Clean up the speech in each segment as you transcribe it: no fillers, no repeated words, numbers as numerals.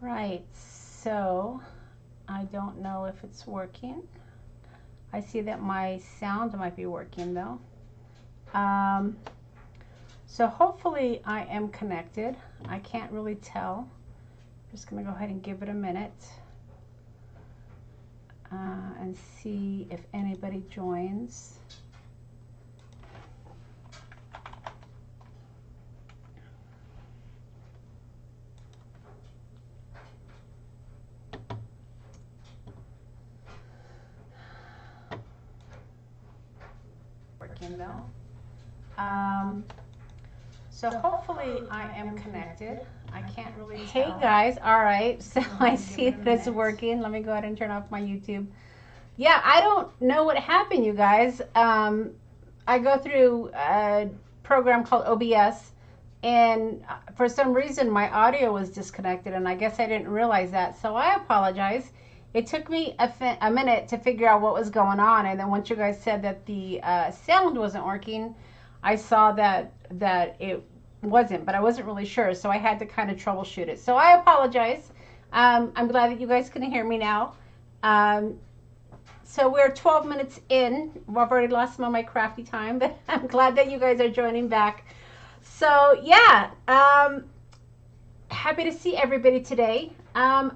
Right, so I don't know if it's working. I see that my sound might be working though. So hopefully I am connected. I can't really tell. I'm just gonna go ahead and give it a minute and see if anybody joins. Working though. So hopefully I am connected. I can't really tell. Hey guys, all right, so I see that it's working. Let me go ahead and turn off my YouTube. Yeah, I don't know what happened, you guys. I go through a program called OBS, and for some reason my audio was disconnected, and I guess I didn't realize that, so I apologize. It took me a minute to figure out what was going on, and then once you guys said that the sound wasn't working, I saw that it wasn't, but I wasn't really sure, so I had to kind of troubleshoot it. So I apologize. I'm glad that you guys can hear me now. So we're 12 minutes in. I've already lost some of my crafty time, but I'm glad that you guys are joining back. So yeah, happy to see everybody today. I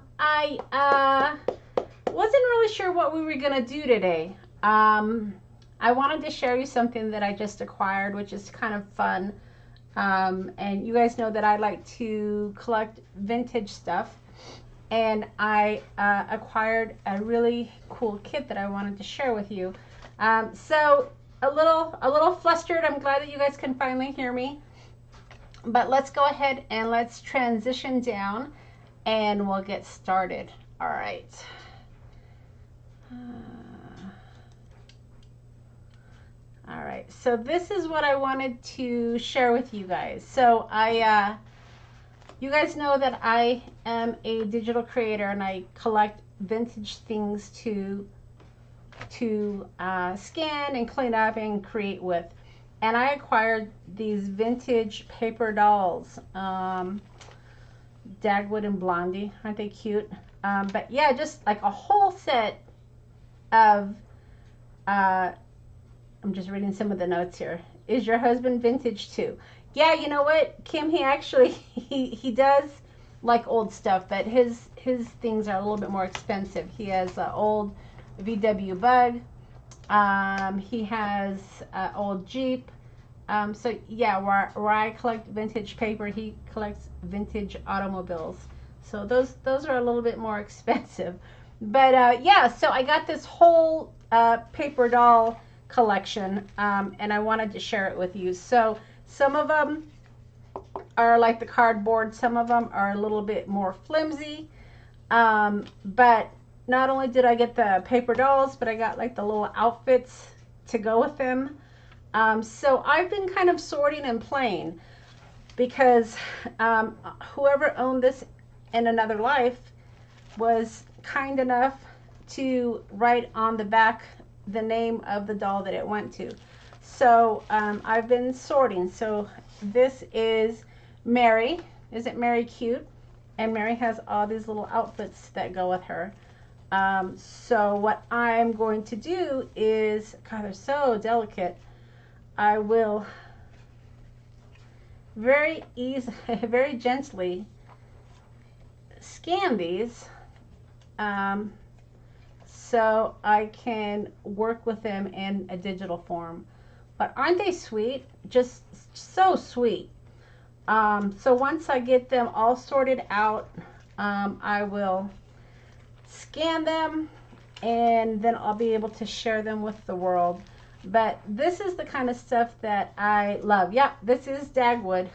wasn't really sure what we were gonna do today. I wanted to share you something that I just acquired, which is kind of fun. And you guys know that I like to collect vintage stuff. And I acquired a really cool kit that I wanted to share with you. So a little flustered. I'm glad that you guys can finally hear me. But let's go ahead and let's transition down and we'll get started. All right. All right, so this is what I wanted to share with you guys. So you guys know that I am a digital creator and I collect vintage things to scan and clean up and create with. And I acquired these vintage paper dolls, Dagwood and Blondie. Aren't they cute? But yeah, just like a whole set of I'm just reading some of the notes here. Is your husband vintage too? Yeah, you know what, Kim, he actually, he does like old stuff, but his things are a little bit more expensive. He has an old VW Bug. He has an old Jeep. So yeah, where I collect vintage paper, he collects vintage automobiles. So those are a little bit more expensive. But yeah, so I got this whole paper doll collection, and I wanted to share it with you. So some of them are like the cardboard, some of them are a little bit more flimsy, but not only did I get the paper dolls, but I got like the little outfits to go with them. So I've been kind of sorting and playing because whoever owned this in another life was kind enough to write on the back the name of the doll that it went to. So I've been sorting. So this is Mary. Isn't Mary cute? And Mary has all these little outfits that go with her. So what I'm going to do is, God, they're so delicate. I will very very gently scan these so I can work with them in a digital form. But aren't they sweet? Just so sweet. So once I get them all sorted out, I will scan them and then I'll be able to share them with the world. But this is the kind of stuff that I love. Yep, this is Dagwood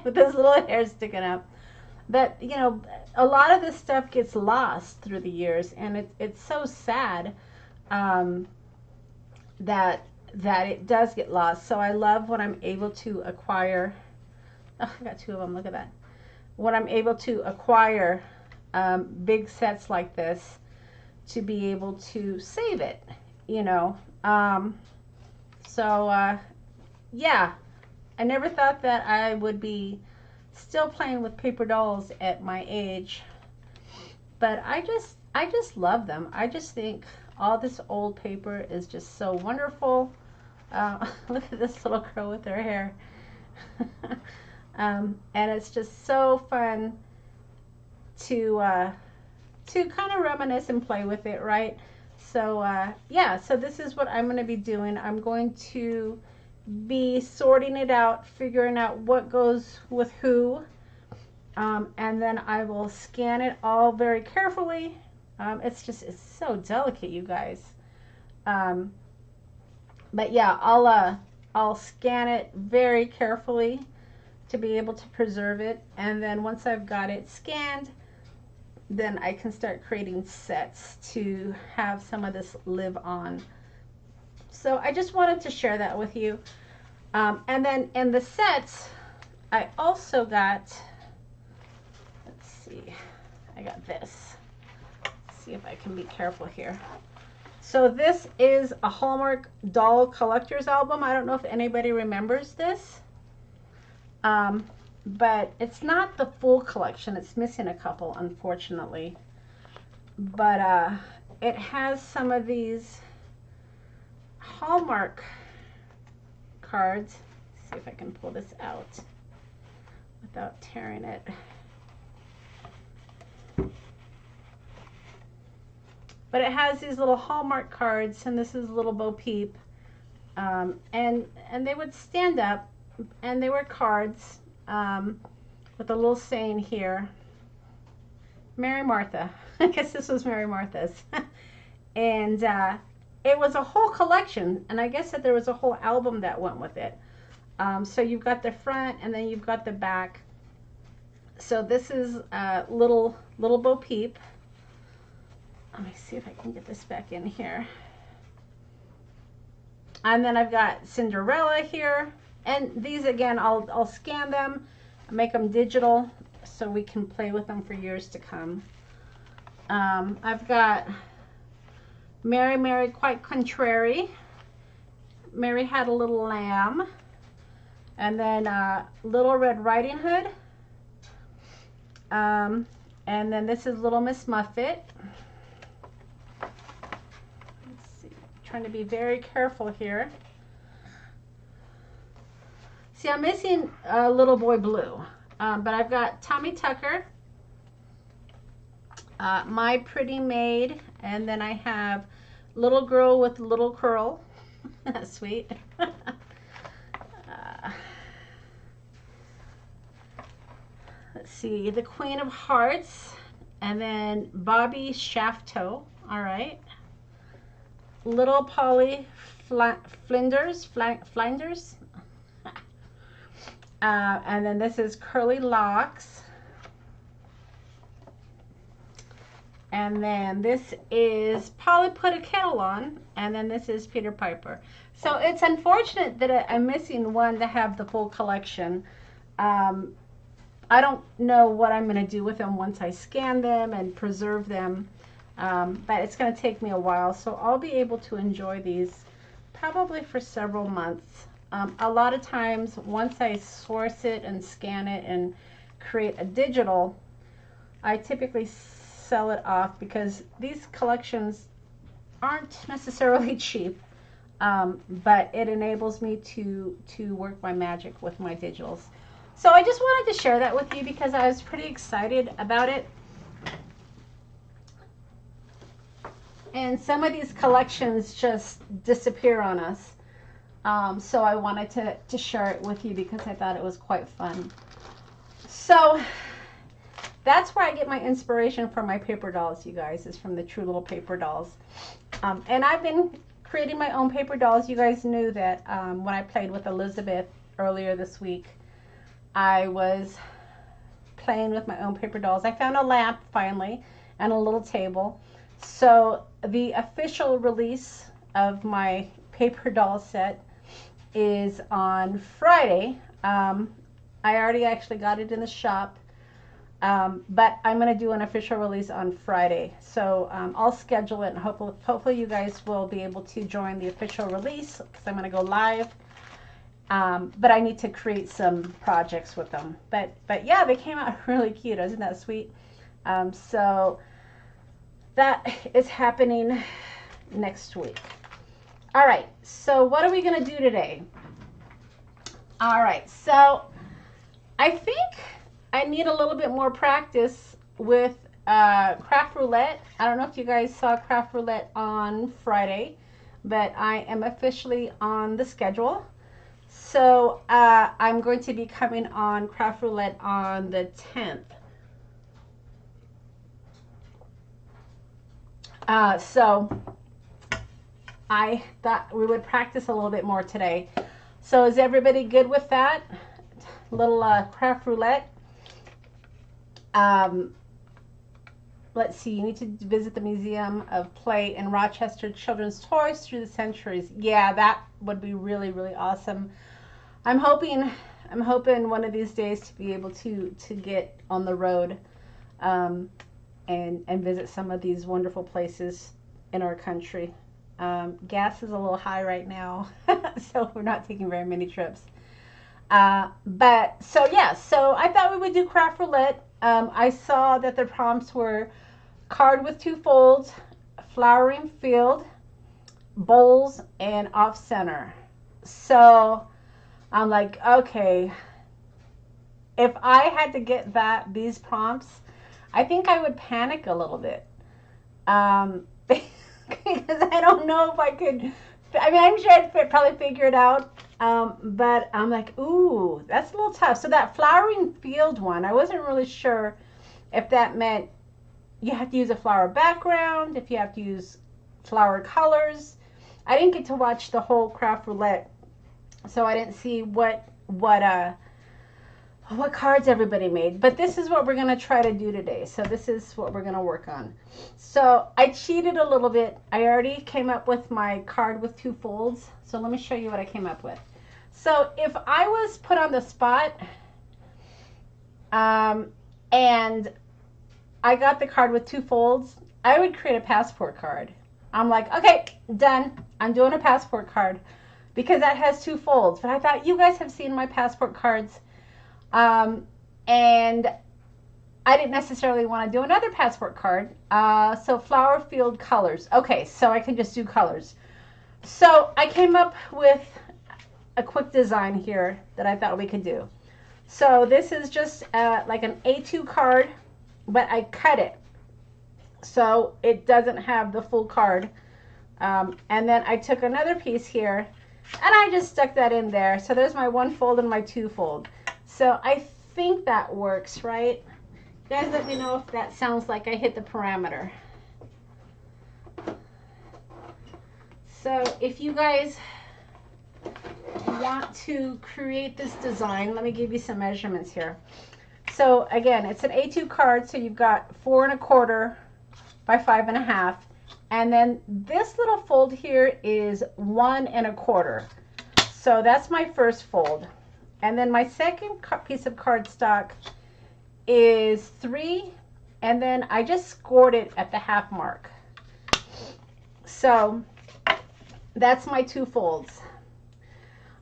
with those little hairs sticking up. But you know, a lot of this stuff gets lost through the years, and it's so sad that it does get lost. So I love when I'm able to acquire. Oh, I got two of them. Look at that. When I'm able to acquire big sets like this, to be able to save it, you know. So yeah, I never thought that I would be still playing with paper dolls at my age. But I just love them. I just think all this old paper is just so wonderful. Look at this little girl with her hair. And it's just so fun to kind of reminisce and play with it, right? So yeah, so this is what I'm going to be doing. I'm going to be sorting it out, figuring out what goes with who, and then I will scan it all very carefully. It's so delicate, you guys. But yeah, I'll scan it very carefully to be able to preserve it, and then once I've got it scanned, then I can start creating sets to have some of this live on. So I just wanted to share that with you. And then in the sets, I also got, let's see, I got this. Let's see if I can be careful here. So this is a Hallmark doll collector's album. I don't know if anybody remembers this. But it's not the full collection. It's missing a couple, unfortunately. But it has some of these Hallmark cards. Let's see if I can pull this out without tearing it. But it has these little Hallmark cards, and this is a little Bo Peep. And they would stand up, and they were cards. With a little saying here, Mary Martha. I guess this was Mary Martha's. And it was a whole collection, and I guess that there was a whole album that went with it. So you've got the front, and then you've got the back. So this is little Bo Peep. Let me see if I can get this back in here. And then I've got Cinderella here. And these, again, I'll scan them, make them digital, so we can play with them for years to come. I've got Mary, Mary, quite contrary. Mary had a little lamb. And then Little Red Riding Hood. And then this is Little Miss Muffet. Let's see, trying to be very careful here. See, I'm missing Little Boy Blue, but I've got Tommy Tucker, My Pretty Maid, and then I have Little Girl with Little Curl. That's sweet. Let's see, the Queen of Hearts, and then Bobby Shafto. All right. Little Polly Flinders. And then this is Curly Locks. And then this is Polly Put a Kettle On. And then this is Peter Piper. So it's unfortunate that I'm missing one to have the full collection. I don't know what I'm going to do with them once I scan them and preserve them. But it's going to take me a while. So I'll be able to enjoy these probably for several months. A lot of times, once I source it and scan it and create a digital, I typically sell it off because these collections aren't necessarily cheap, but it enables me to work my magic with my digitals. So I just wanted to share that with you because I was pretty excited about it. And some of these collections just disappear on us. So I wanted to share it with you because I thought it was quite fun. So that's where I get my inspiration for my paper dolls, you guys, is from the True Little Paper Dolls. And I've been creating my own paper dolls. You guys knew that when I played with Elizabeth earlier this week, I was playing with my own paper dolls. I found a lamp finally and a little table. So the official release of my paper doll set is on Friday. I already actually got it in the shop, but I'm going to do an official release on Friday. So I'll schedule it, and hopefully you guys will be able to join the official release because I'm going to go live. But I need to create some projects with them. But yeah, they came out really cute. Isn't that sweet? So that is happening next week. All right, so what are we going to do today? All right, so I think I need a little bit more practice with Craft Roulette. I don't know if you guys saw Craft Roulette on Friday, but I am officially on the schedule. So I'm going to be coming on Craft Roulette on the 10th. So I thought we would practice a little bit more today. So is everybody good with that? Little Craft Roulette. Let's see, you need to visit the Museum of Play and Rochester Children's Toys Through the Centuries. Yeah, that would be really, really awesome. I'm hoping one of these days to be able to get on the road and visit some of these wonderful places in our country. Gas is a little high right now, so we're not taking very many trips. But so yeah, so I thought we would do Craft Roulette. I saw that the prompts were card with 2 folds, flowering field, bowls, and off center. So I'm like, okay, if I had to get these prompts, I think I would panic a little bit. Because I don't know if I could, I mean, I'm sure I'd probably figure it out. But I'm like, ooh, that's a little tough. So that flowering field one, I wasn't really sure if that meant you have to use a flower background, if you have to use flower colors. I didn't get to watch the whole Craft Roulette, so I didn't see what cards everybody made. But this is what we're going to try to do today. So this is what we're going to work on. So I cheated a little bit. I already came up with my card with 2 folds. So let me show you what I came up with. So if I was put on the spot and I got the card with 2 folds, I would create a passport card. I'm like, okay, done. I'm doing a passport card because that has 2 folds. But I thought you guys have seen my passport cards. And I didn't necessarily want to do another passport card. So flower field colors. Okay, so I can just do colors. So I came up with a quick design here that I thought we could do. So this is just like an A2 card, but I cut it so it doesn't have the full card. And then I took another piece here and I just stuck that in there. So there's my 1 fold and my 2 fold. So I think that works, right? You guys let me know if that sounds like I hit the parameter. So if you guys want to create this design, let me give you some measurements here. So again, it's an A2 card, so you've got 4 1/4 by 5 1/2, and then this little fold here is 1 1/4. So that's my first fold, and then my second piece of cardstock is 3, and then I just scored it at the half mark. So that's my 2 folds.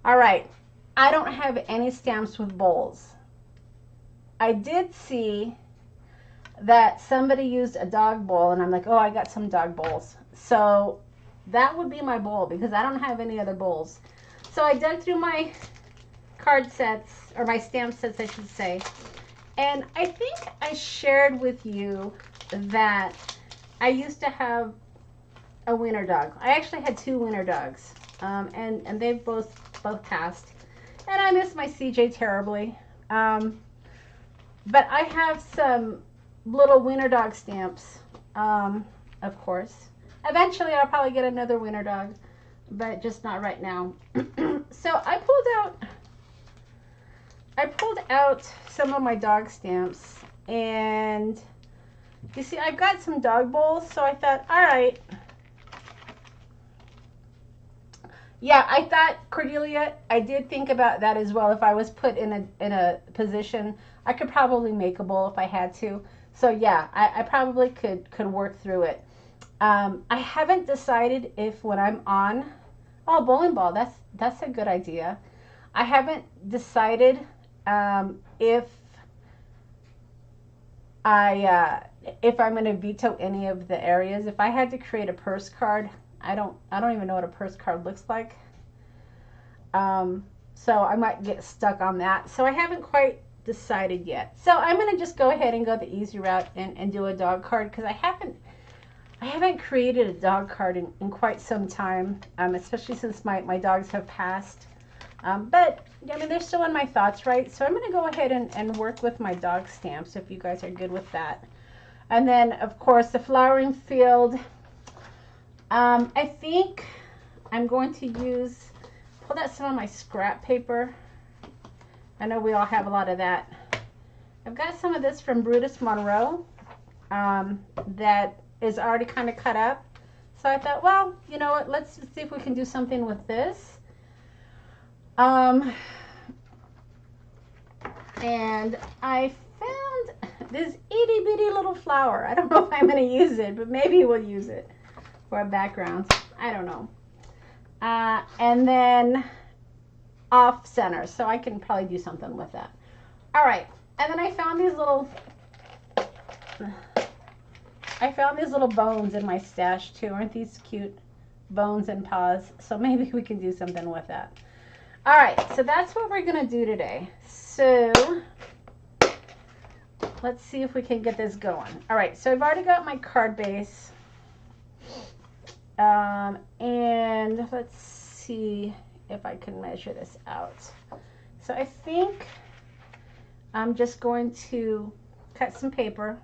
All right, I don't have any stamps with bowls. I did see that somebody used a dog bowl, and I'm like, oh, I got some dog bowls. So that would be my bowl because I don't have any other bowls. So I dug through my card sets, or my stamp sets, I should say, and I think I shared with you that I used to have a wiener dog. I actually had 2 wiener dogs, and they've both passed, and I miss my CJ terribly. But I have some little wiener dog stamps, of course. Eventually I'll probably get another wiener dog, but just not right now. So I pulled out some of my dog stamps, and you see I've got some dog bowls, so I thought, all right. Yeah, I thought, Cordelia, I did think about that as well. If I was put in a position, I could probably make a bowl if I had to. So yeah, I probably could work through it. I haven't decided if when I'm on, oh, bowling ball, that's a good idea. I haven't decided if I'm going to veto any of the areas. If I had to create a purse card, I don't even know what a purse card looks like. So I might get stuck on that. So I haven't quite decided yet. So I'm going to just go ahead and go the easy route and do a dog card, because I haven't created a dog card in quite some time, especially since my dogs have passed. But I mean, they're still in my thoughts, right? So I'm going to go ahead and work with my dog stamps, if you guys are good with that. And then, of course, the flowering field. I think I'm going to pull out some of my scrap paper. I know we all have a lot of that. I've got some of this from Brutus Monroe that is already kind of cut up. So I thought, well, you know what, let's see if we can do something with this. And I found this itty bitty little flower. I don't know if I'm going to use it, but maybe we'll use it for a background. I don't know. And then off center, so I can probably do something with that. All right, and then I found these little bones in my stash too. Aren't these cute? Bones and paws. So maybe we can do something with that. All right, so that's what we're gonna do today. So let's see if we can get this going. All right, so I've already got my card base. And let's see if I can measure this out. So I think I'm just going to cut some paper.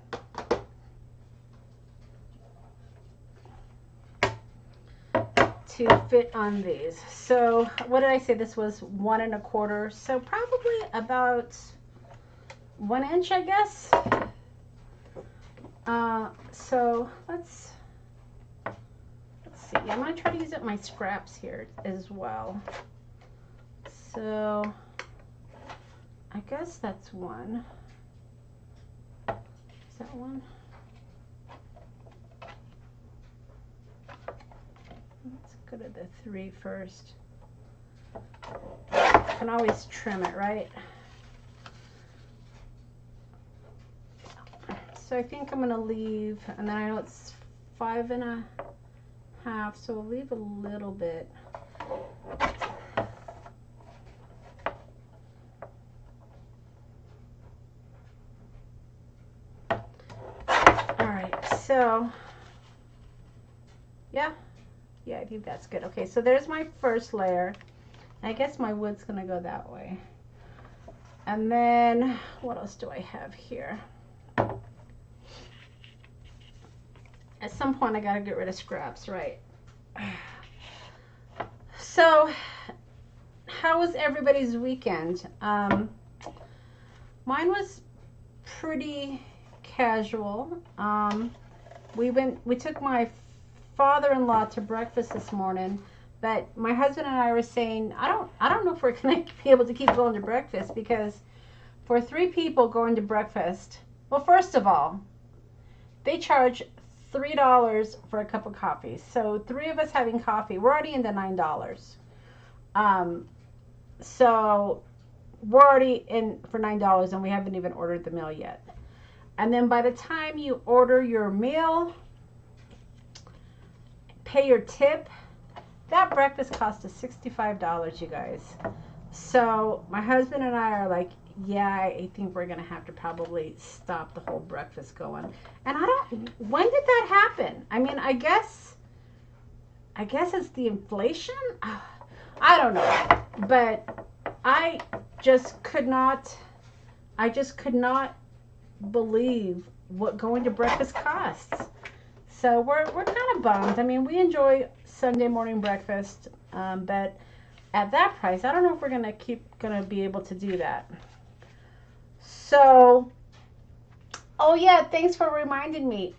To fit on these. So what did I say? This was 1 1/4. So probably about 1 inch, I guess. So let's see. I'm going to try to use up my scraps here as well. So I guess that's 1. Is that 1? Let's go to the 3 first. I can always trim it, right? So I think I'm going to leave, and then I know it's 5 1/2, so we'll leave a little bit. All right, so yeah, I think that's good. Okay, so there's my first layer. I guess my wood's going to go that way. And then what else do I have here? At some point I got to get rid of scraps, right? So how was everybody's weekend? Mine was pretty casual. We took my father-in-law to breakfast this morning, but my husband and I were saying, I don't know if we're going to be able to keep going to breakfast, because for 3 people going to breakfast, well, first of all, they charge $3 for a cup of coffee. So 3 of us having coffee, we're already into $9. So we're already in for $9, and we haven't even ordered the meal yet. And then by the time you order your meal, pay your tip, that breakfast cost us $65, you guys. So my husband and I are like, yeah, I think we're gonna have to probably stop the whole breakfast going. And when did that happen? I mean, I guess it's the inflation. I don't know, but I just could not believe what going to breakfast costs. So we're kind of bummed. I mean, we enjoy Sunday morning breakfast, but at that price, I don't know if we're gonna be able to do that. So, oh yeah, thanks for reminding me,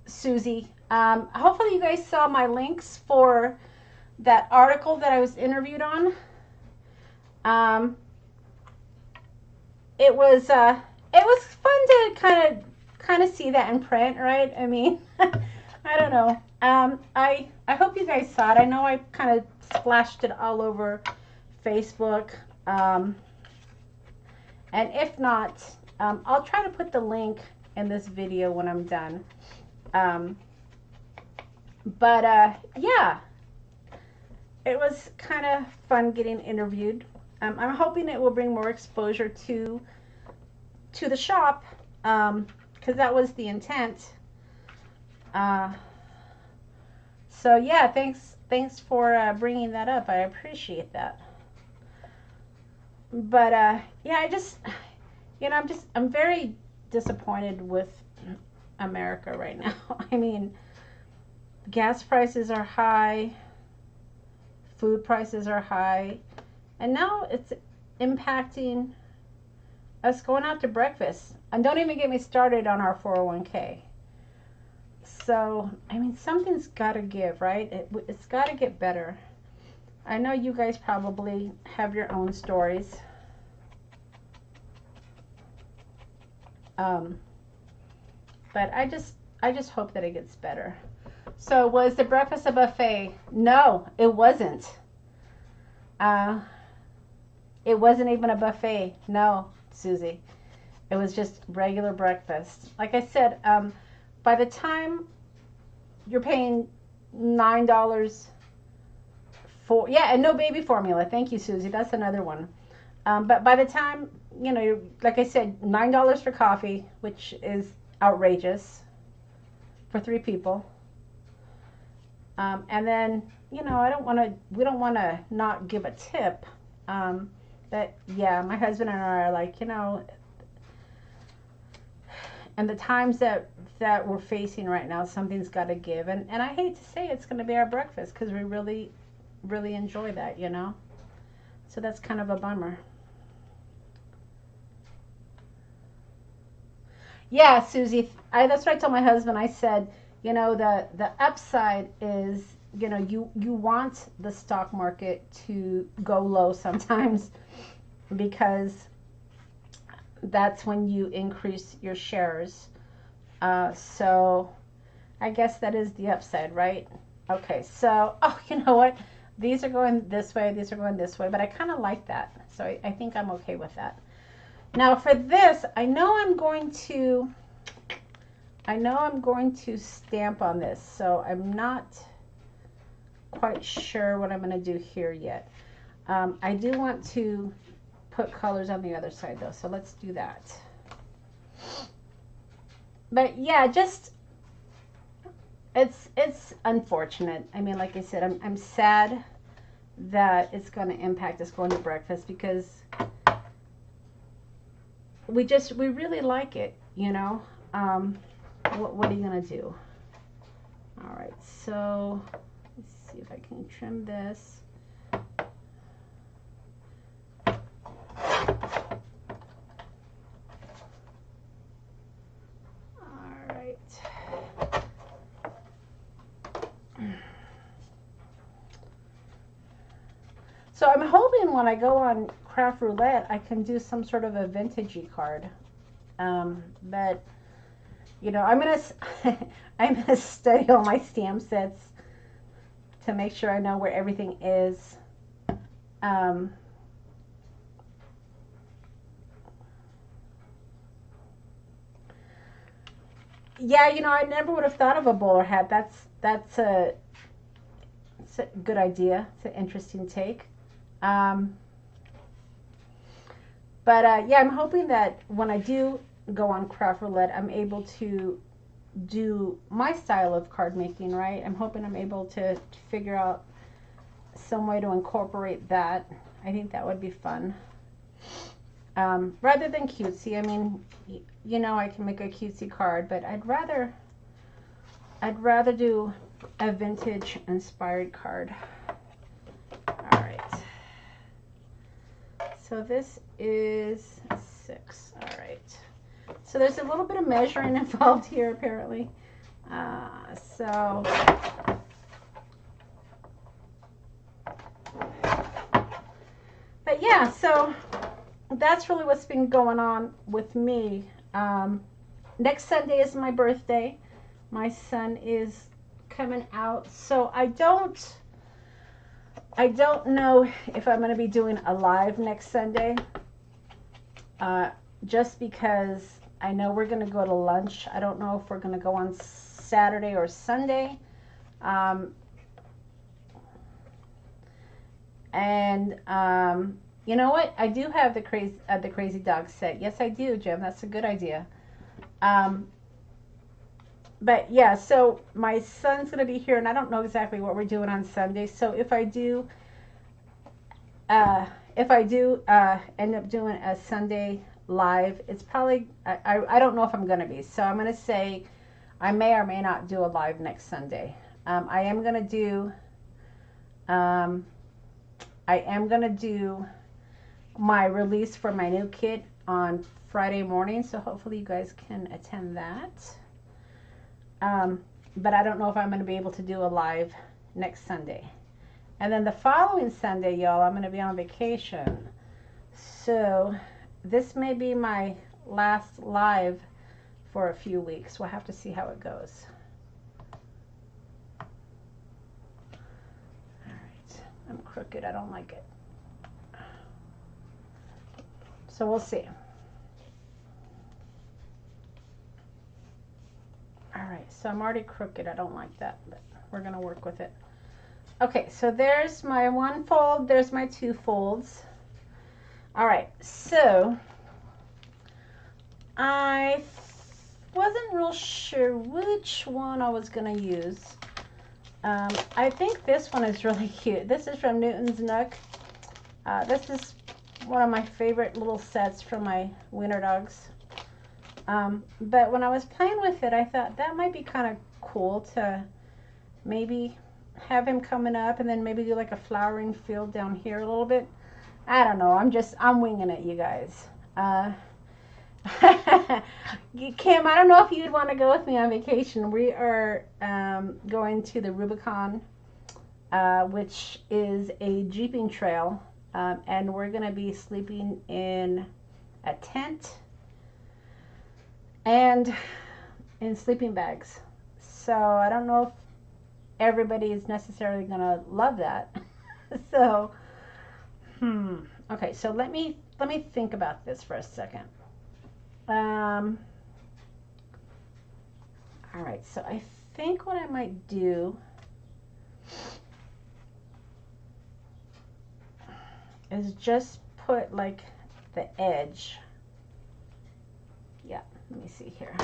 Susie. Hopefully you guys saw my links for that article that I was interviewed on. It was fun to kind of see that in print, right? I mean, I don't know. I hope you guys saw it. I know I kind of splashed it all over Facebook. And if not, I'll try to put the link in this video when I'm done. Yeah, it was kind of fun getting interviewed. I'm hoping it will bring more exposure to the shop, because that was the intent. So yeah, thanks for bringing that up. I appreciate that. But yeah, I'm very disappointed with America right now. I mean, gas prices are high, food prices are high, and now it's impacting us going out to breakfast. And don't even get me started on our 401k. So, I mean, something's got to give, right? It's got to get better. I know you guys probably have your own stories. But I just hope that it gets better. So, was the breakfast a buffet? No, it wasn't. It wasn't even a buffet. No, Susie. It was just regular breakfast. Like I said, by the time you're paying $9 for, yeah, and no baby formula. Thank you, Susie. That's another one. But by the time, you know, like I said, $9 for coffee, which is outrageous for 3 people. And then, you know, we don't want to not give a tip. But yeah, my husband and I are like, you know, and the times that we're facing right now, something's got to give. And I hate to say it's going to be our breakfast, because we really, really enjoy that, you know. So that's kind of a bummer. Yeah, Susie, that's what I told my husband. I said, you know, the upside is, you know, you want the stock market to go low sometimes, because that's when you increase your shares. So I guess that is the upside, right? Okay, so, oh, you know what? These are going this way, these are going this way, but I kind of like that. So I think I'm okay with that. Now for this, I know I'm going to stamp on this, so I'm not quite sure what I'm going to do here yet. I do want to put colors on the other side though, so let's do that. But yeah, just it's unfortunate. I mean, like I said, I'm sad that it's going to impact us going to breakfast, because we really like it, you know. What are you going to do? All right, so let's see if I can trim this. So I'm hoping when I go on Craft Roulette, I can do some sort of a vintagey card. But, you know, I'm gonna study all my stamp sets to make sure I know where everything is. Yeah, you know, I never would have thought of a bowler hat. That's a good idea. It's an interesting take. Yeah, I'm hoping that when I do go on Craft Roulette, I'm able to do my style of card making, right? I'm hoping I'm able to figure out some way to incorporate that. I think that would be fun. Rather than cutesy, I mean, you know, I can make a cutesy card, but I'd rather do a vintage inspired card. All right. So this is 6. All right. So there's a little bit of measuring involved here, apparently. But yeah, so that's really what's been going on with me. Next Sunday is my birthday. My son is coming out, so I don't I don't know if I'm going to be doing a live next Sunday, just because I know we're going to go to lunch. I don't know if we're going to go on Saturday or Sunday. You know what? I do have the crazy dog set. Yes, I do, Jim. That's a good idea. But yeah, so my son's going to be here, and I don't know exactly what we're doing on Sunday. So if I do end up doing a Sunday live, it's probably, I don't know if I'm going to be. So I'm going to say I may or may not do a live next Sunday. I am going to do my release for my new kit on Friday morning, so hopefully you guys can attend that. But I don't know if I'm going to be able to do a live next Sunday. And then the following Sunday, y'all, I'm going to be on vacation. So this may be my last live for a few weeks. We'll have to see how it goes. All right. I'm crooked. I don't like it. So we'll see. All right, so I'm already crooked. I don't like that, but we're going to work with it. Okay, so there's my one fold. There's my two folds. All right, so I wasn't real sure which one I was going to use. I think this one is really cute. This is from Newton's Nook. This is one of my favorite little sets from my wiener dogs. But when I was playing with it, I thought that might be kind of cool to maybe have him coming up and then maybe do like a flowering field down here a little bit. I don't know. I'm winging it, you guys. Kim, I don't know if you'd want to go with me on vacation. We are going to the Rubicon, which is a jeeping trail, and we're going to be sleeping in a tent and in sleeping bags. So I don't know if everybody is necessarily going to love that. So, okay, so let me think about this for a second. All right, so I think what I might do is just put like the edge. Yeah, let me see here.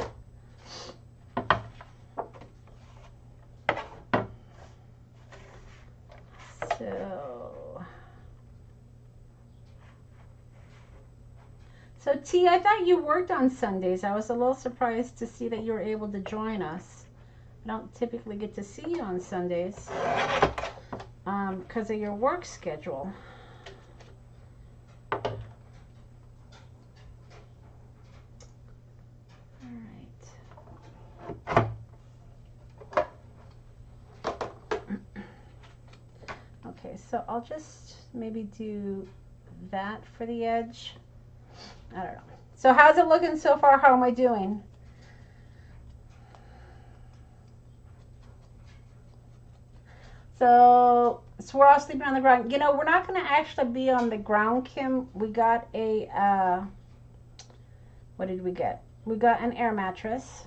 So T, I thought you worked on Sundays. I was a little surprised to see that you were able to join us. I don't typically get to see you on Sundays because of your work schedule. Okay, so I'll just maybe do that for the edge. I don't know. So how's it looking so far? How am I doing? So we're all sleeping on the ground. You know, we're not going to actually be on the ground, Kim. We got a, what did we get? We got an air mattress.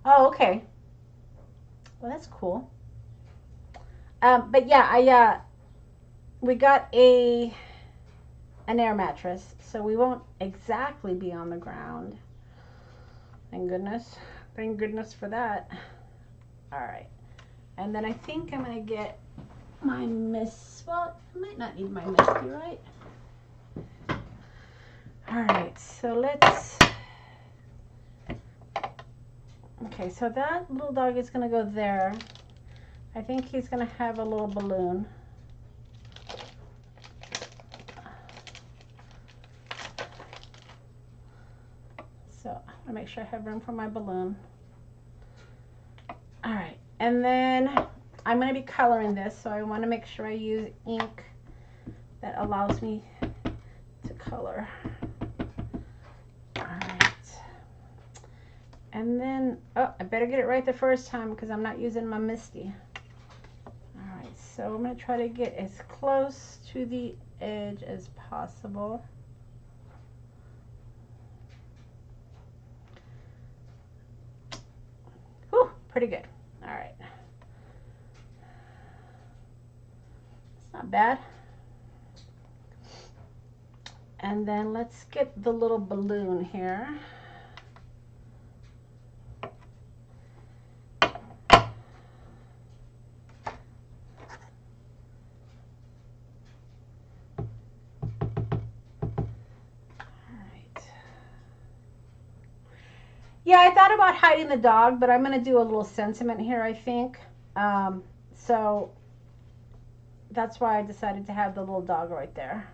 Oh, okay. Well, that's cool. But yeah, we got an air mattress, so we won't exactly be on the ground. Thank goodness. Thank goodness for that. All right. And then I think I'm going to get my well, I might not need my Misti, right? All right, so let's... Okay, so that little dog is going to go there. I think he's going to have a little balloon. So I'm going to make sure I have room for my balloon. All right, and then I'm going to be coloring this, so I want to make sure I use ink that allows me to color. All right. And then, oh, I better get it right the first time because I'm not using my Misti. Alright, so I'm going to try to get as close to the edge as possible. Whew, pretty good. Alright. It's not bad. And then let's get the little balloon here. Yeah, I thought about hiding the dog, but I'm going to do a little sentiment here, I think. So that's why I decided to have the little dog right there.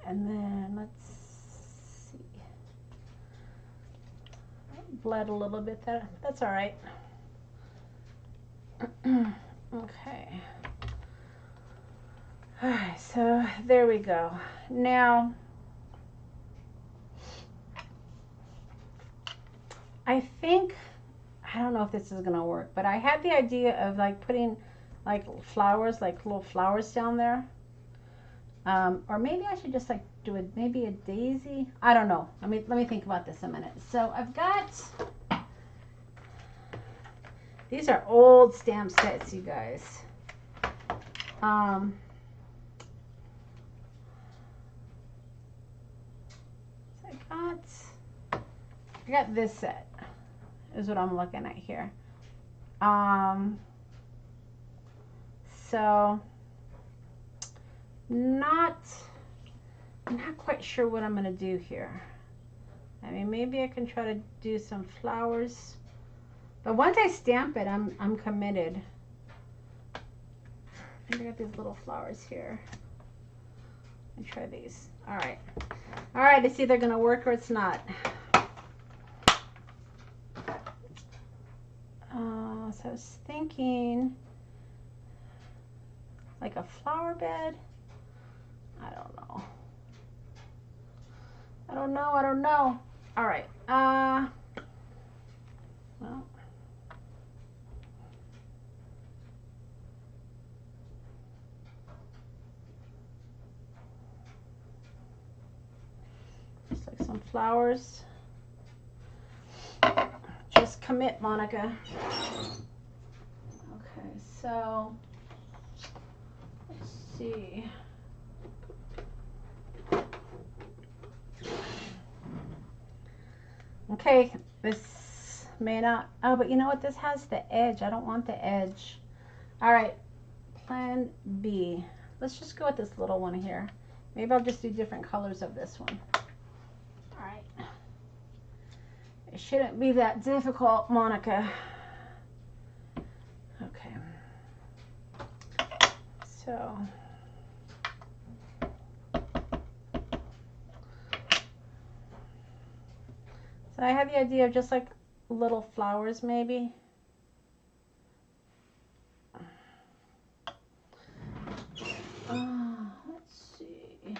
And then let's see. Bled a little bit there. That's all right. Okay. All right, so there we go. Now, I think, I don't know if this is going to work, but I had the idea of like putting like flowers, like little flowers down there. Or maybe I should just like do it, maybe a daisy. I don't know. Let me think about this a minute. So I've got, these are old stamp sets, you guys. I got this set is what I'm looking at here. So I'm not quite sure what I'm going to do here. I mean, maybe I can try to do some flowers, but once I stamp it, I'm committed. I got these little flowers here. Let me try these. All right, it's either going to work or it's not. So I was thinking like a flower bed. I don't know. All right. Well. Just like some flowers. Just commit, Monica. Okay, so let's see. Okay, this may not, oh, but you know what? This has the edge. I don't want the edge. All right, plan B. Let's just go with this little one here. Maybe I'll just do different colors of this one. All right. It shouldn't be that difficult, Monica. Okay. So. So I had the idea of just like little flowers maybe. Let's see.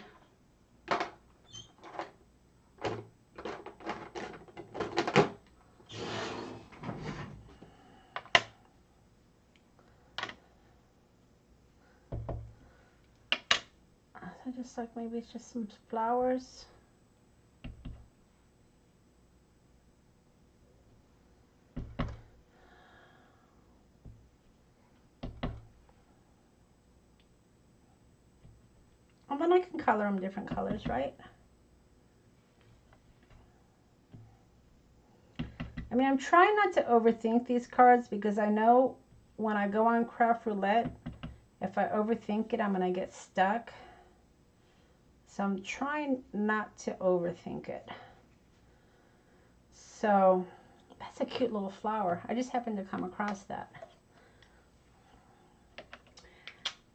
So just like maybe it's just some flowers. And then I can color them different colors, right? I mean, I'm trying not to overthink these cards because I know when I go on Craft Roulette, if I overthink it, I'm going to get stuck. So I'm trying not to overthink it. So that's a cute little flower. I just happened to come across that.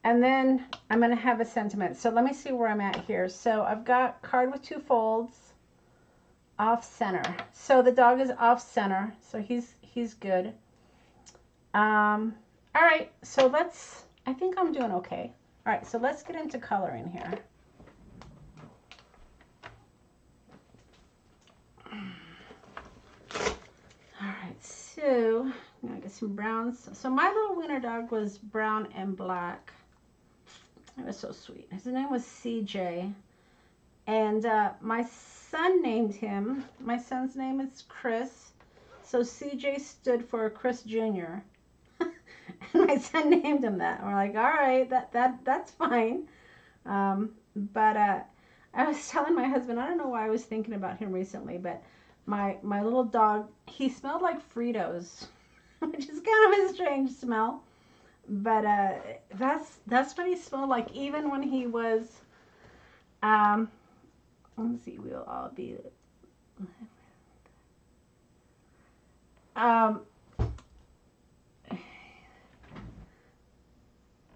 And then I'm going to have a sentiment. So let me see where I'm at here. So I've got card with 2 folds, off center. So the dog is off center. So he's good. All right. So I think I'm doing okay. All right. So let's get into coloring here. So I'm gonna get some browns. So my little wiener dog was brown and black. It was so sweet. His name was CJ. And my son named him. My son's name is Chris. So CJ stood for Chris Jr. And my son named him that. We're like, all right, that's fine. But I was telling my husband, I don't know why I was thinking about him recently, but my little dog, he smelled like Fritos, which is kind of a strange smell. But that's what he smelled like, even when he was. Let's see, we'll all be.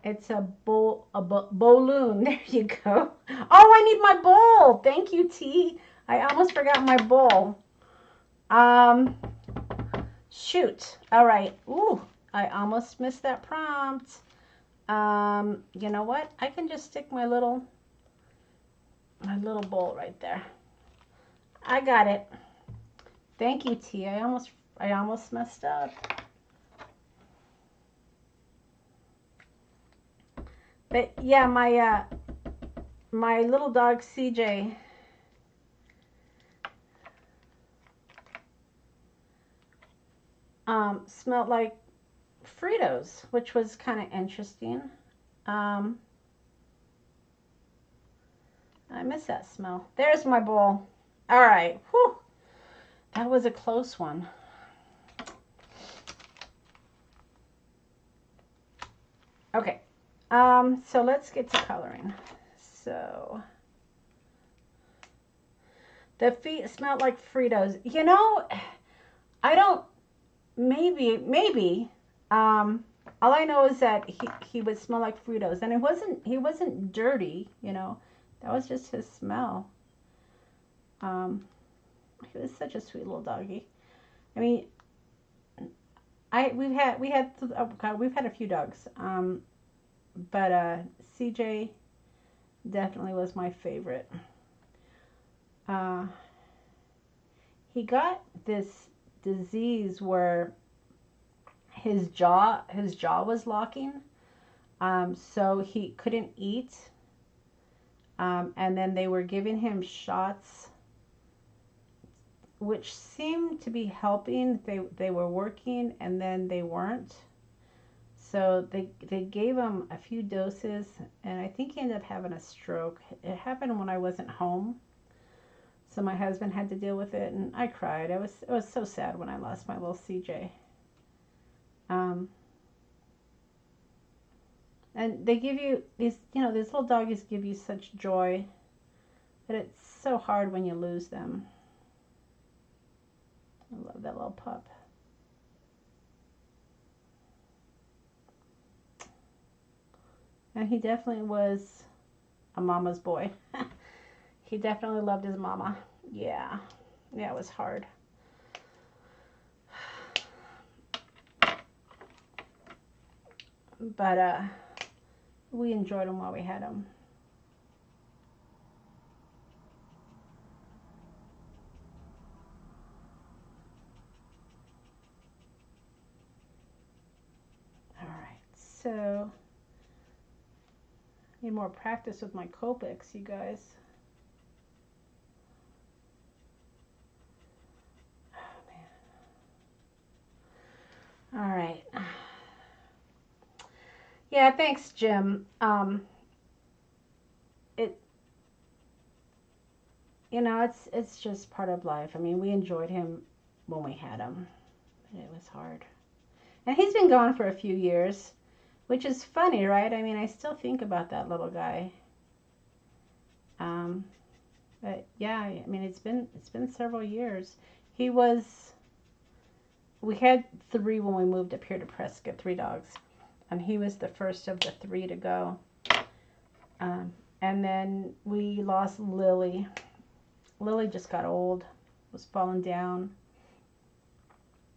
It's a balloon. There you go. Oh, I need my bowl. Thank you, T. I almost forgot my bowl. Shoot. All right. Ooh, I almost missed that prompt. You know what? I can just stick my little bowl right there. I got it. Thank you, T. I almost messed up. But yeah, my little dog CJ smelled like Fritos, which was kind of interesting. I miss that smell. There's my bowl. All right. Whew. That was a close one. Okay. So let's get to coloring. So the feet smelled like Fritos. You know, I don't, maybe, all I know is that he would smell like Fritos, and he wasn't dirty, you know, that was just his smell. He was such a sweet little doggy. I mean, we've had a few dogs, but CJ definitely was my favorite. He got this disease where his jaw was locking, so he couldn't eat, and then they were giving him shots which seemed to be helping. They were working, and then they weren't. So they gave him a few doses, and I think he ended up having a stroke. It happened when I wasn't home, so my husband had to deal with it, and I cried. It was so sad when I lost my little CJ. And they give you these, you know, these little doggies give you such joy, but it's so hard when you lose them. I love that little pup. And he definitely was a mama's boy. He definitely loved his mama. Yeah. Yeah, it was hard. But we enjoyed him while we had him. All right, so need more practice with my Copics, you guys. Oh man. All right. Yeah, thanks, Jim. You know, it's just part of life. I mean, we enjoyed him when we had him, but it was hard. And he's been gone for a few years, which is funny, right? I mean, I still think about that little guy. But yeah, I mean, it's been several years. We had 3 when we moved up here to Prescott, 3 dogs, and he was the first of the 3 to go. And then we lost Lily. Lily just got old, was falling down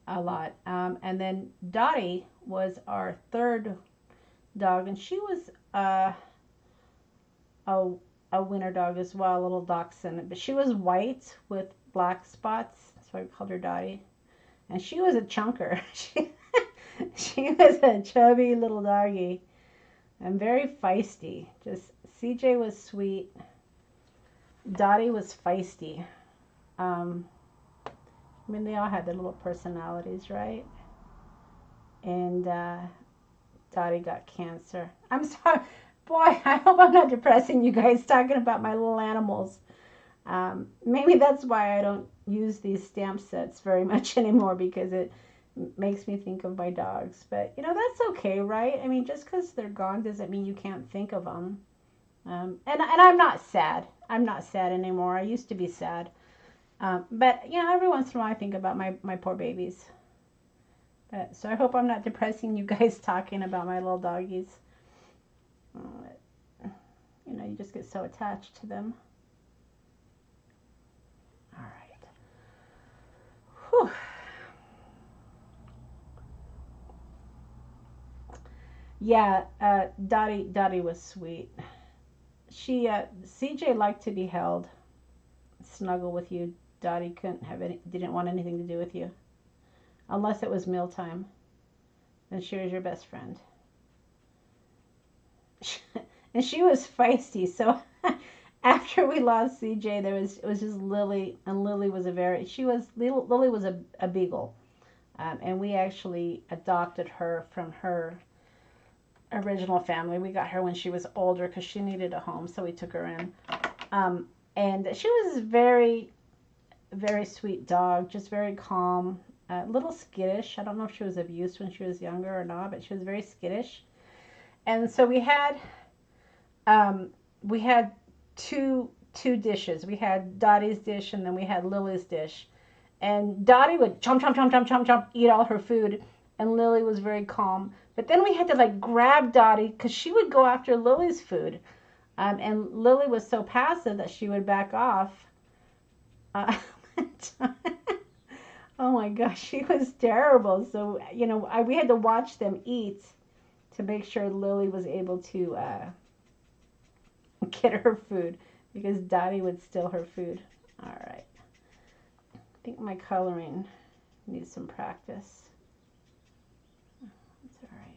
a lot. And then Dottie was our 3rd dog, and she was a winter dog as well, a little dachshund. But she was white with black spots. That's why we called her Dottie. And she was a chunker. She was a chubby little doggy and very feisty. Just CJ was sweet. Dottie was feisty. I mean, they all had their little personalities, right? And Dottie got cancer. I'm sorry. Boy, I hope I'm not depressing you guys talking about my little animals. Maybe that's why I don't use these stamp sets very much anymore, because it makes me think of my dogs. But, you know, that's okay, right? I mean, just because they're gone doesn't mean you can't think of them. And I'm not sad. I'm not sad anymore. I used to be sad. But, you know, every once in a while I think about my poor babies. So I hope I'm not depressing you guys talking about my little doggies. You know, you just get so attached to them. All right. Whew. Yeah, Dottie was sweet. CJ liked to be held, snuggle with you. Dottie didn't want anything to do with you, unless it was mealtime. Then she was your best friend. And she was feisty. So after we lost CJ, it was just Lily, and Lily was Lily was a beagle, and we actually adopted her from her original family. We got her when she was older because she needed a home, so we took her in. And she was very, very sweet dog, just very calm, a little skittish. I don't know if she was abused when she was younger or not, but she was very skittish. And so we had two dishes. We had Dottie's dish, and then we had Lily's dish. And Dottie would chomp, chomp, chomp, chomp, chomp, chomp, eat all her food, and Lily was very calm. But then we had to like grab Dottie because she would go after Lily's food. And Lily was so passive that she would back off. Oh my gosh, she was terrible. So, you know, we had to watch them eat to make sure Lily was able to get her food, because Dottie would steal her food. All right. I think my coloring needs some practice. That's all right.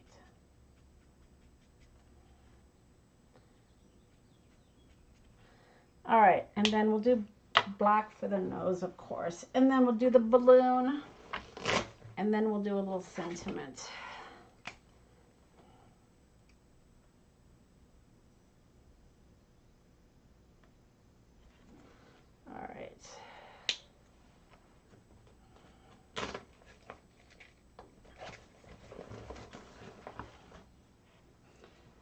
All right, and then we'll do black for the nose, of course. And then we'll do the balloon. And then we'll do a little sentiment. All right.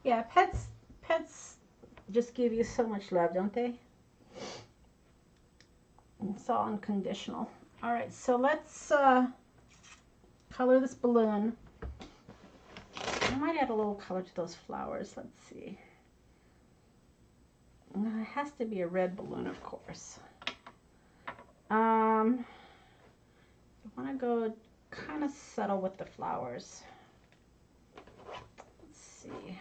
Yeah, pets just give you so much love, don't they? It's all unconditional. All right, so let's color this balloon. I might add a little color to those flowers. Let's see. It has to be a red balloon, of course. I want to go kind of subtle with the flowers. Let's see.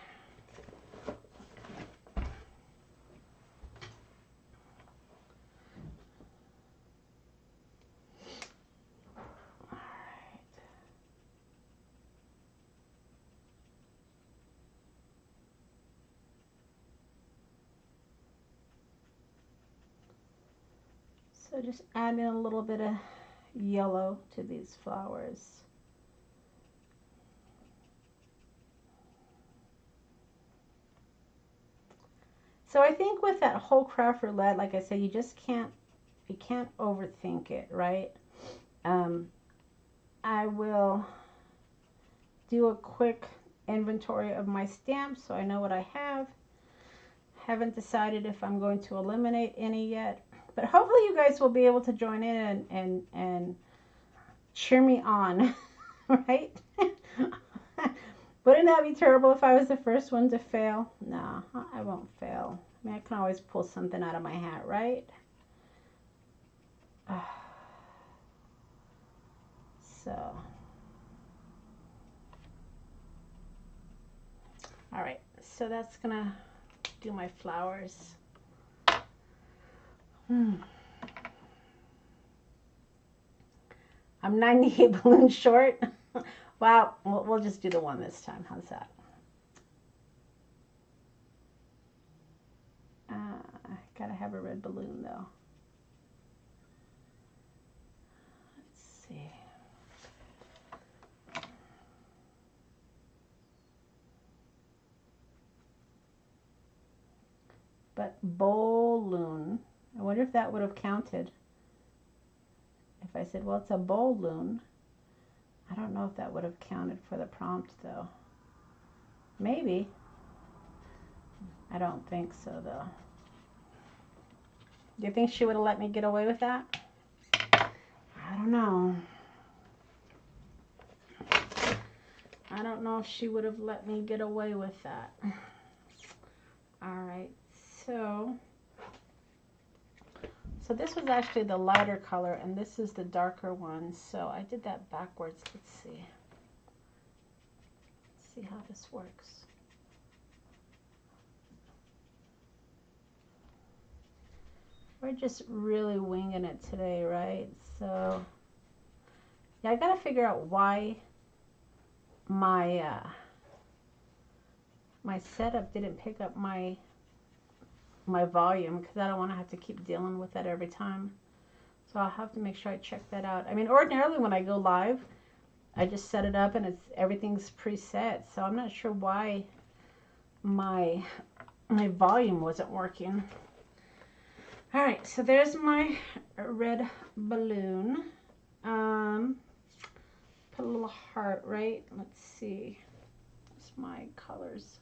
So just add in a little bit of yellow to these flowers. So I think with that whole craft roulette, like I said, you can't overthink it, right? I will do a quick inventory of my stamps so I know what I have. Haven't decided if I'm going to eliminate any yet. But hopefully you guys will be able to join in and cheer me on, right? Wouldn't that be terrible if I was the first one to fail? No, I won't fail. I mean, I can always pull something out of my hat, right? So, all right. So that's gonna do my flowers. I'm 98 balloons short. Well, we'll just do the one this time. How's that? Gotta have a red balloon though. Let's see. But balloon, I wonder if that would have counted. If I said, well, it's a balloon, I don't know if that would have counted for the prompt though. Maybe. I don't think so though. Do you think she would have let me get away with that? I don't know. I don't know if she would have let me get away with that. All right, so this was actually the lighter color and this is the darker one. So I did that backwards. Let's see. Let's see how this works. We're just really winging it today, right? So, yeah, I gotta figure out why my my setup didn't pick up my volume, because I don't want to have to keep dealing with that every time. So I'll have to make sure I check that out. I mean, ordinarily when I go live, I just set it up and everything's preset. So I'm not sure why my volume wasn't working. All right, so there's my red balloon. Put a little heart, right? Let's see. What's my colors?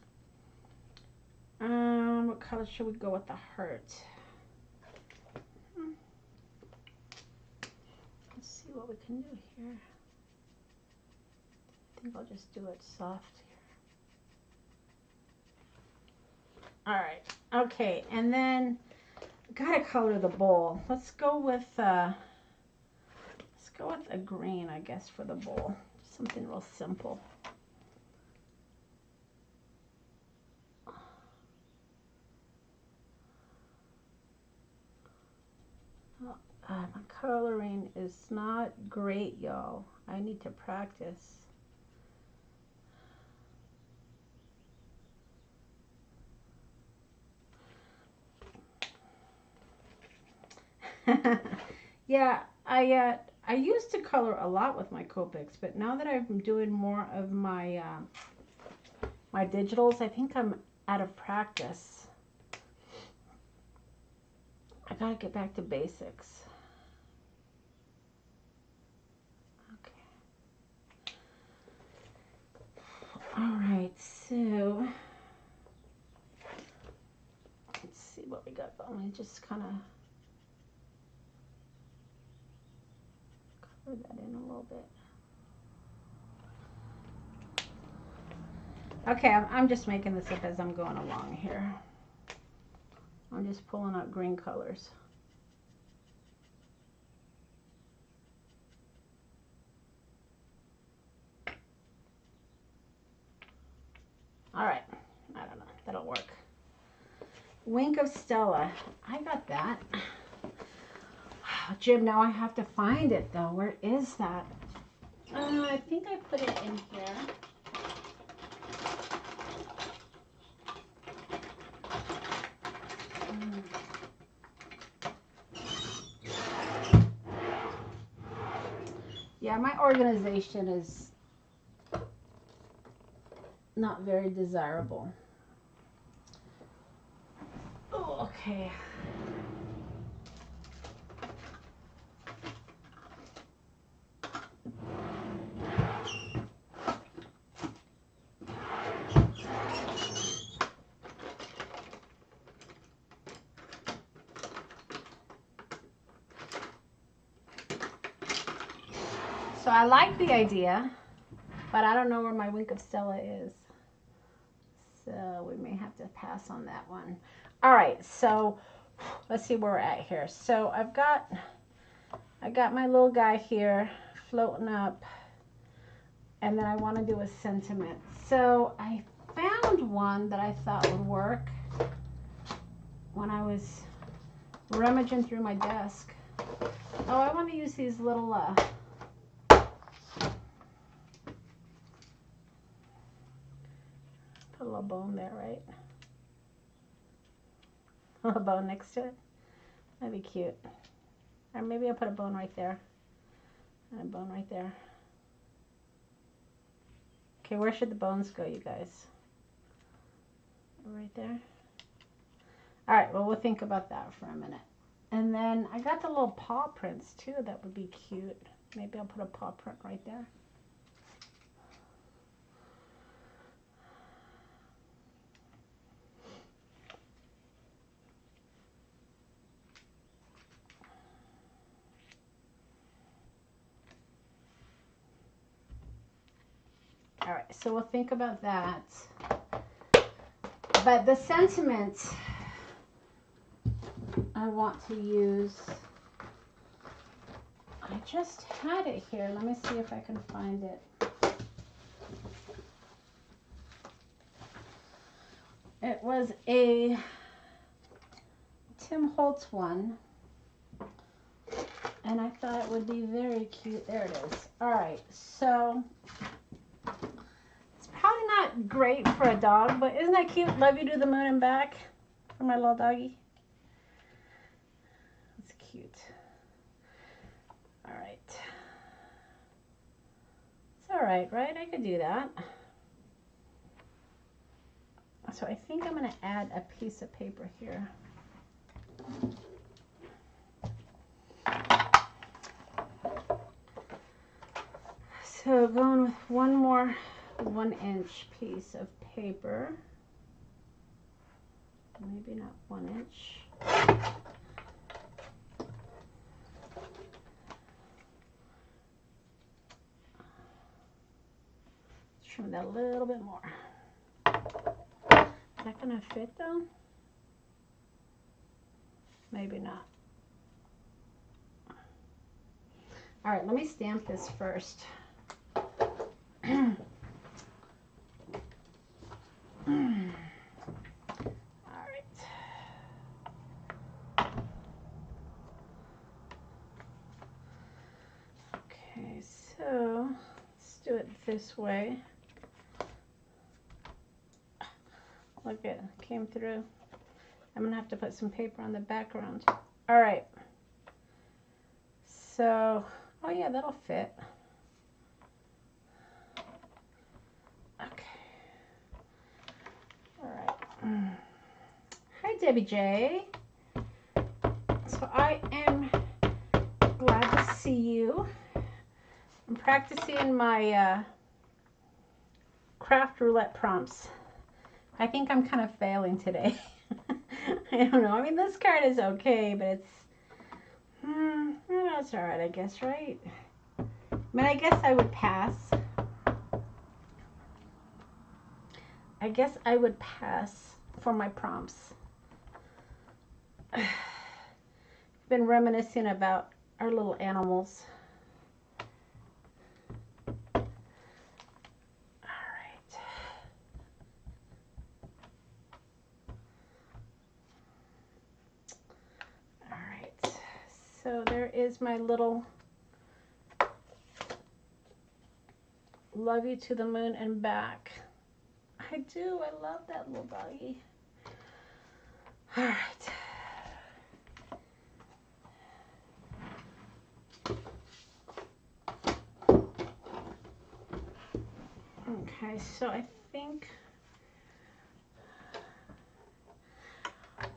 What color should we go with the heart? Let's see what we can do here. I think I'll just do it soft here. All right, okay, and then gotta color the bowl. Let's go with a green, I guess, for the bowl. Something real simple. My coloring is not great, y'all. I need to practice. Yeah, I used to color a lot with my Copics, but now that I'm doing more of my my digitals, I think I'm out of practice. I gotta get back to basics. Okay. All right, so let's see what we got. Let me just kind of color that in a little bit. Okay, I'm just making this up as I'm going along here. I'm just pulling out green colors. All right, I don't know, that'll work. Wink of Stella, I got that. Jim, now I have to find it though. Where is that? I think I put it in here. Yeah, my organization is not very desirable. Oh, okay. So I like the idea, but I don't know where my Wink of Stella is. So we may have to pass on that one. All right, so let's see where we're at here. So I got my little guy here floating up, and then I want to do a sentiment. So I found one that I thought would work when I was rummaging through my desk. Oh, I want to use these little Put a little bone there, right? A little bone next to it. That'd be cute. Or maybe I'll put a bone right there. And a bone right there. Okay, where should the bones go, you guys? Right there. All right, well, we'll think about that for a minute. And then I got the little paw prints too. That would be cute. Maybe I'll put a paw print right there. All right, so we'll think about that. But the sentiment I want to use, I just had it here. Let me see if I can find it. It was a Tim Holtz one, and I thought it would be very cute. There it is. All right, so it's probably not great for a dog, but isn't that cute? Love you to the moon and back for my little doggy. It's cute. All right. It's all right, right? I could do that. So I think I'm going to add a piece of paper here. So going with one more 1-inch piece of paper. Maybe not 1 inch. Trim that a little bit more. Is that going to fit though? Maybe not. All right, let me stamp this first. All right. Okay, so let's do it this way. Look, it came through. I'm gonna have to put some paper on the background. All right. So, oh yeah, that'll fit. Okay. All right. Hi, Debbie J. So I am glad to see you. I'm practicing my craft roulette prompts. I think I'm kind of failing today. I don't know. I mean, this card is okay, but it's, it's all right, I guess, right? I mean, I guess I would pass. I guess I would pass for my prompts. I've been reminiscing about our little animals. So there is my little love you to the moon and back. I do. I love that little doggy. All right. Okay, so I think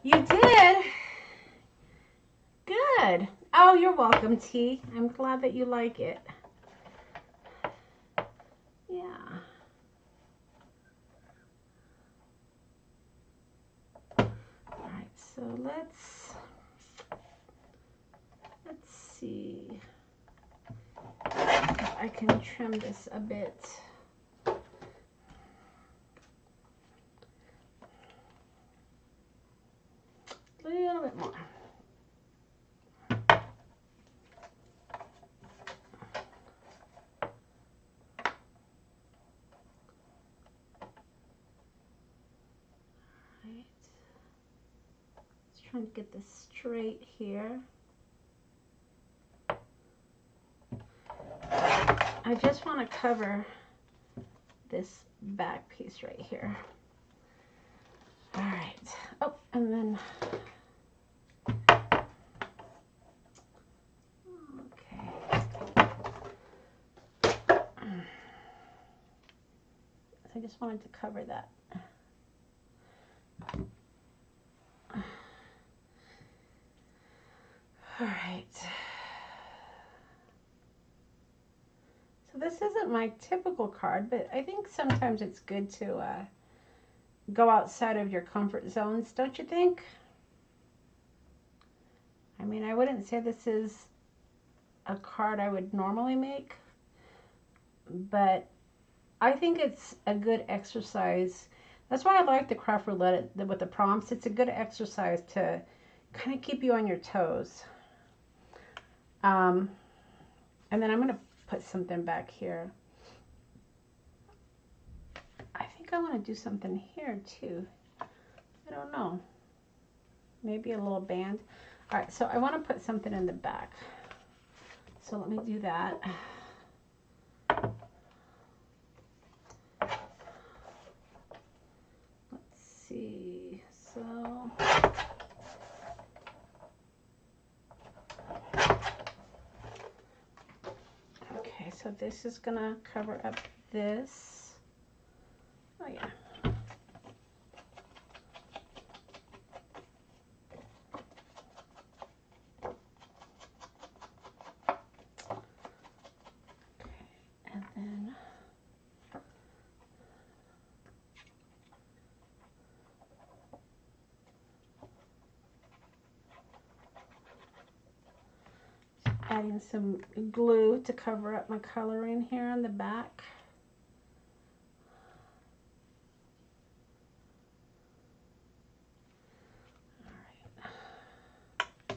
you did. Good. Oh, you're welcome, T. I'm glad that you like it. Yeah. All right, so let's see if I can trim this a bit. A little bit more. Trying to get this straight here. I just want to cover this back piece right here. All right. Oh, and then, okay. I just wanted to cover that. All right. So this isn't my typical card, but I think sometimes it's good to go outside of your comfort zones, don't you think? I mean, I wouldn't say this is a card I would normally make, but I think it's a good exercise. That's why I like the craft roulette with the prompts. It's a good exercise to kind of keep you on your toes. And then I'm going to put something back here. I think I want to do something here too. I don't know. Maybe a little band. All right, so I want to put something in the back. So let me do that. Let's see. So okay, so this is gonna cover up this. Oh yeah. Adding some glue to cover up my coloring here on the back. All right.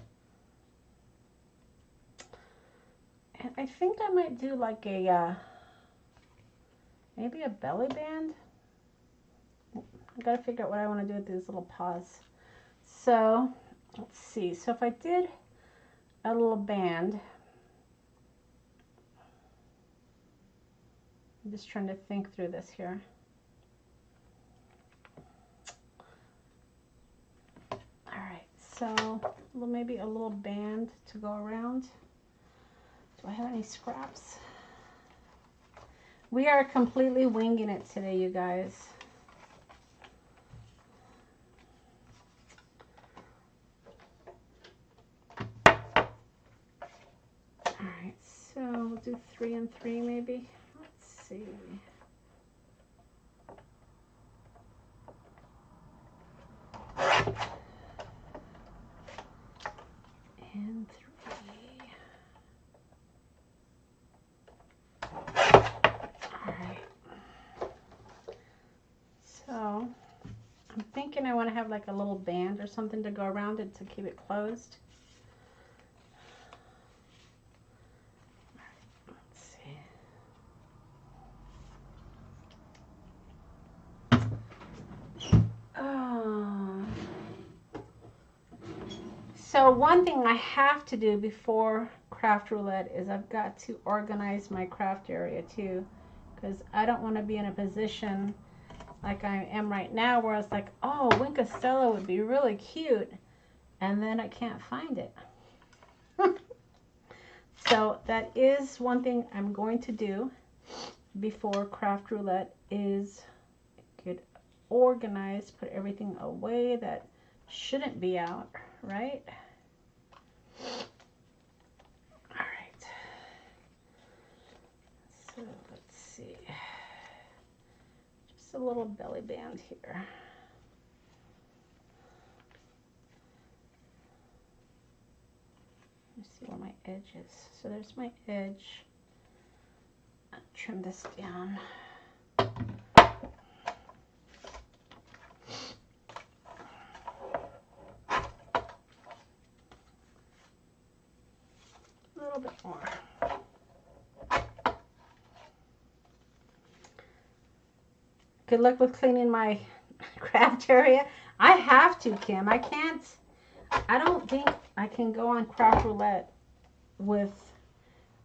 And I think I might do like a, maybe a belly band. I gotta figure out what I want to do with these little paws. So, let's see. So if I did a little band, I'm just trying to think through this here. All right, so maybe a little band to go around. Do I have any scraps? We are completely winging it today, you guys. All right, so we'll do 3 and 3 maybe. Let's see. And 3. All right. So I'm thinking I want to have like a little band or something to go around it to keep it closed. So one thing I have to do before craft roulette is I've got to organize my craft area too, because I don't want to be in a position like I am right now where it's like, oh, Winka Stella would be really cute, and then I can't find it. So that is one thing I'm going to do before craft roulette is get organized, put everything away that shouldn't be out, right? All right. So let's see. Just a little belly band here. Let me see where my edge is. So there's my edge. I'll trim this down. A little bit more. Good luck with cleaning my craft area. I have to, Kim. I can't. I don't think I can go on craft roulette with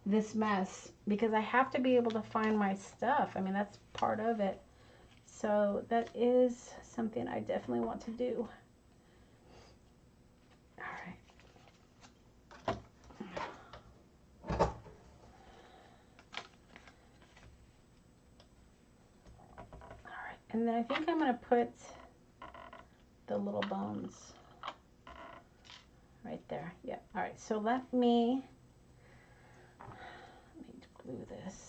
this mess because I have to be able to find my stuff. I mean, that's part of it. So that is something I definitely want to do. All right, and then I think I'm going to put the little bones right there. Yeah. All right, so let me glue this.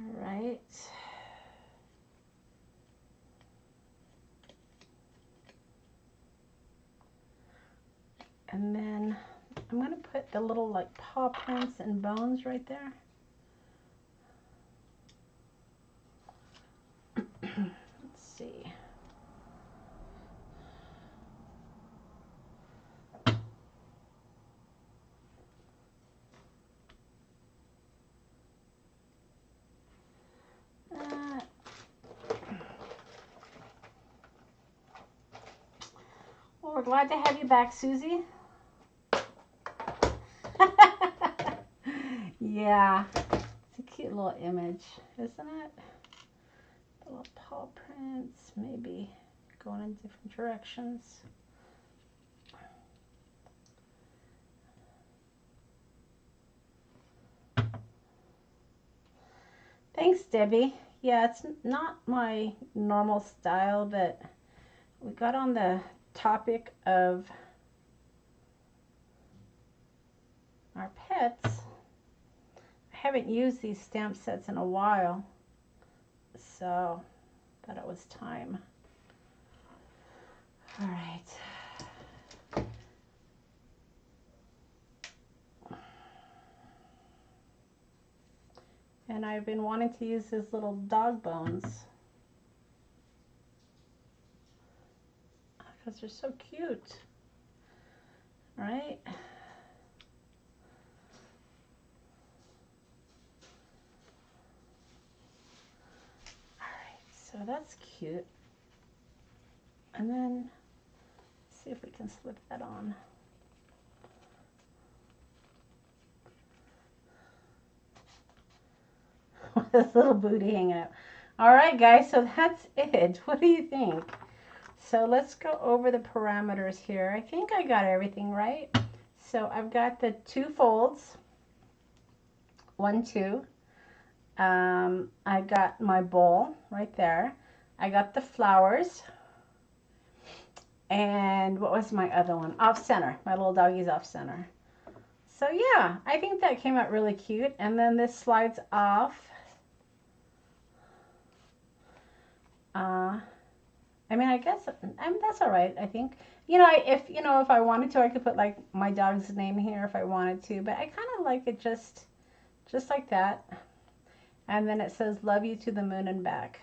All right. And then I'm going to put the little like paw prints and bones right there. Let's see. Well, we're glad to have you back, Susie. Yeah, it's a cute little image, isn't it? The little paw prints, maybe going in different directions. Thanks, Debbie. Yeah, it's not my normal style, but we got on the topic of our pets. I haven't used these stamp sets in a while, so thought it was time. All right. And I've been wanting to use his little dog bones because they're so cute, right? So that's cute. And then see if we can slip that on. With this little booty hanging out. All right, guys, so that's it. What do you think? So let's go over the parameters here. I think I got everything right. So I've got the 2 folds. 1, 2. I got my bowl right there. I got the flowers. And what was my other one? Off center. My little doggy's off center. So yeah, I think that came out really cute. And then this slides off. I mean, I guess that's all right. I think, if I wanted to, I could put like my dog's name here if I wanted to. But I kind of like it just like that. And then it says, "Love you to the moon and back."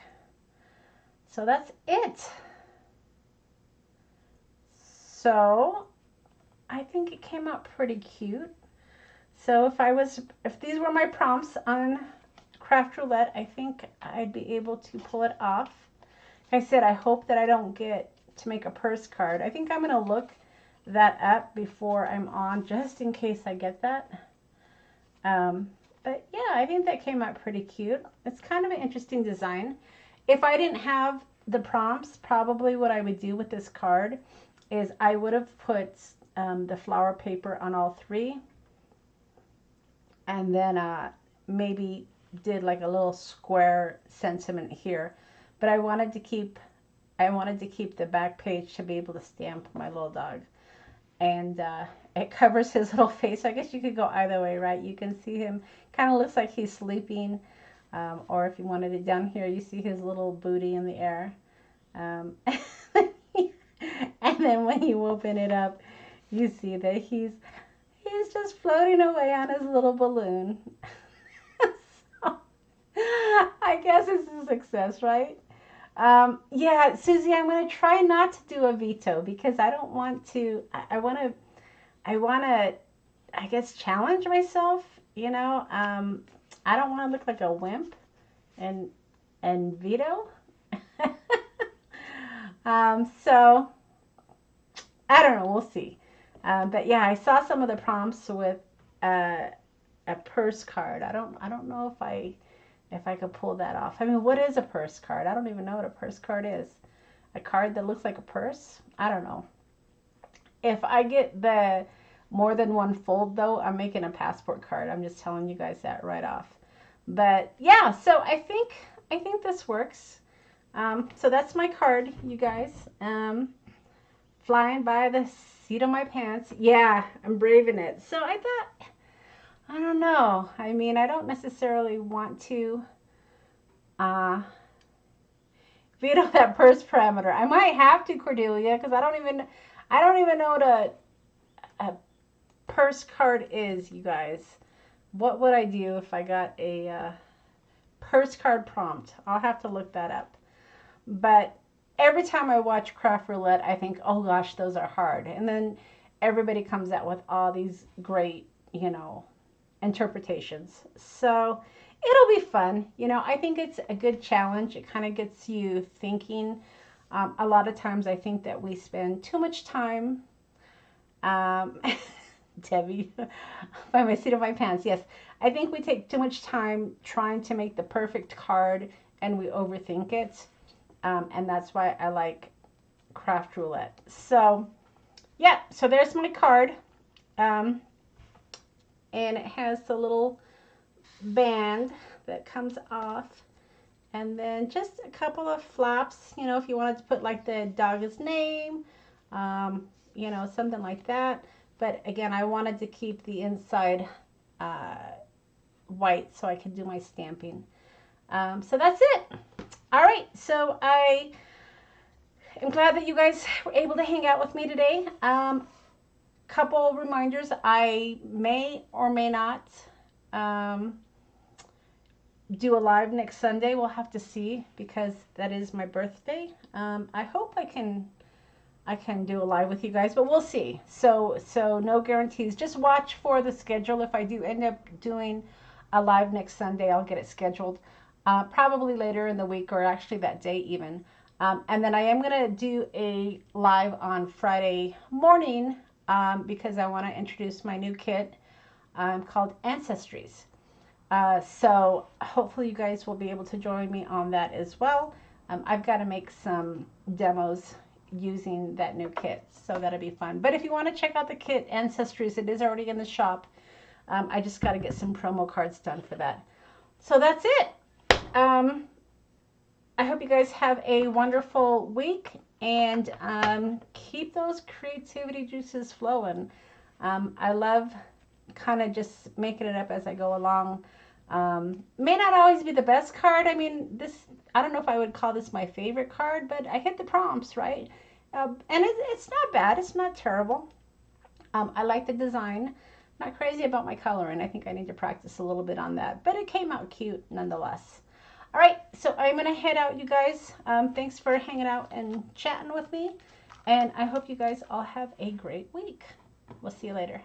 So that's it. So I think it came out pretty cute. So if these were my prompts on Craft Roulette, I think I'd be able to pull it off. Like I said, I hope that I don't get to make a purse card. I think I'm going to look that up before I'm on, just in case I get that. But yeah, I think that came out pretty cute. It's kind of an interesting design. If I didn't have the prompts, probably what I would do with this card is I would have put the flower paper on all 3. And then maybe did like a little square sentiment here. But I wanted to keep the back page to be able to stamp my little dog. And it covers his little face. I guess you could go either way, right? You can see him, kind of looks like he's sleeping. Or if you wanted it down here, you see his little booty in the air. And then when you open it up, you see that he's just floating away on his little balloon. So, I guess it's a success, right? Yeah, Susie, I'm going to try not to do a veto because I don't want to, I want to, I guess, challenge myself, I don't want to look like a wimp and veto. So I don't know. We'll see. But yeah, I saw some of the prompts with a purse card. I don't know if I could pull that off. I mean, what is a purse card? I don't even know what a purse card is. A card that looks like a purse? I don't know. If I get the more than one fold though, I'm making a passport card. I'm just telling you guys that right off. But yeah, so I think this works. So that's my card, you guys. Flying by the seat of my pants. Yeah, I'm braving it. So I thought, I don't know. I mean, I don't necessarily want to veto that purse parameter. I might have to, Cordelia, because I don't even know what a purse card is, you guys. What would I do if I got a purse card prompt? I'll have to look that up. But every time I watch Craft Roulette, I think, oh gosh, those are hard. And then everybody comes out with all these great, you know, interpretations. So it'll be fun. You know, I think it's a good challenge. It kind of gets you thinking. A lot of times I think that we spend too much time, Debbie, by my seat of my pants. Yes, I think we take too much time trying to make the perfect card and we overthink it. And that's why I like Craft Roulette. So yeah, so there's my card. And it has the little band that comes off. And then just a couple of flaps, you know, if you wanted to put like the dog's name, you know, something like that. But again, I wanted to keep the inside white so I could do my stamping. So that's it. All right, so I am glad that you guys were able to hang out with me today. Couple reminders, I may or may not do a live next Sunday. We'll have to see because that is my birthday. I hope I can do a live with you guys, but we'll see. So no guarantees. Just watch for the schedule. If I do end up doing a live next Sunday, I'll get it scheduled. Probably later in the week or actually that day even. And then I am going to do a live on Friday morning because I want to introduce my new kit called Ancestries. So hopefully you guys will be able to join me on that as well. I've got to make some demos using that new kit, so that'll be fun. But if you want to check out the kit Ancestries, it is already in the shop. I just got to get some promo cards done for that. So that's it. I hope you guys have a wonderful week and keep those creativity juices flowing. I love kind of just making it up as I go along. May not always be the best card. I mean, I don't know if I would call this my favorite card, but I hit the prompts, right? And it's not bad. It's not terrible. I like the design. Not crazy about my coloring. I think I need to practice a little bit on that, but it came out cute nonetheless. All right, so I'm going to head out, you guys. Thanks for hanging out and chatting with me, and I hope you guys all have a great week. We'll see you later.